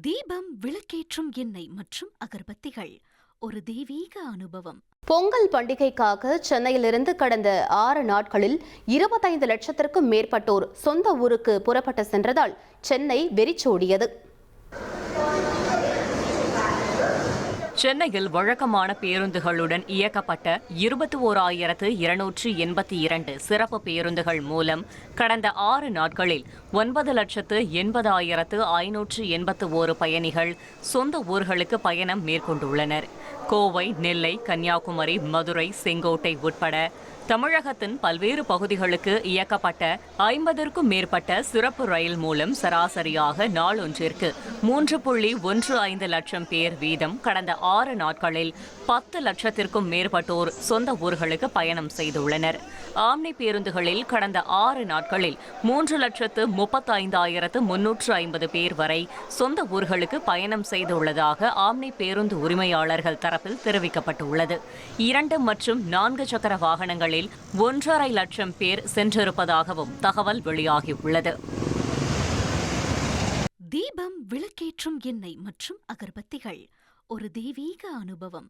தீபம், விளக்கேற்றும் எண்ணெய் மற்றும் அகர்பத்திகள் ஒரு தெய்வீக அனுபவம். பொங்கல் பண்டிகைக்காக சென்னையிலிருந்து கடந்த 6 நாட்களில் 25 லட்சத்திற்கும் மேற்பட்டோர் சொந்த ஊருக்கு புறப்பட்டு சென்றதால் சென்னை வெறிச்சோடியது. சென்னையில் வழக்கமான பேருந்துகளுடன் இயக்கப்பட்ட 21,282 சிறப்பு பேருந்துகள் மூலம் கடந்த 6 நாட்களில் 9,80,581 பயணிகள் சொந்த ஊர்களுக்கு பயணம் மேற்கொண்டுள்ளனர். கோவை, நெல்லை, கன்னியாகுமரி, மதுரை, செங்கோட்டை உட்பட தமிழகத்தின் பல்வேறு பகுதிகளுக்கு இயக்கப்பட்ட 50க்கும் மேற்பட்ட சிறப்பு ரயில் மூலம் சராசரியாக நாளொன்றிற்கு 3.15 லட்சம் பேர் வீதம் கடந்த 6 நாட்களில் 10 லட்சத்திற்கும் மேற்பட்டோர் சொந்த ஊர்களுக்கு பயணம் செய்துள்ளனர். ஆம்னி பேருந்துகளில் கடந்த 6 நாட்களில் 3,35,350 பேர் வரை சொந்த ஊர்களுக்கு பயணம் செய்துள்ளதாக ஆம்னி பேருந்து உரிமையாளர்கள் தரப்பில் தெரிவிக்கப்பட்டுள்ளது. 2 மற்றும் 4 சக்கர வாகனங்களில் 1,50,000 லட்சம் பேர் சென்றிருப்பதாகவும் தகவல் வெளியாகியுள்ளது. தீபம், விளக்கேற்றும் எண்ணெய் மற்றும் அகர்பத்திகள் ஒரு தெய்வீக அனுபவம்.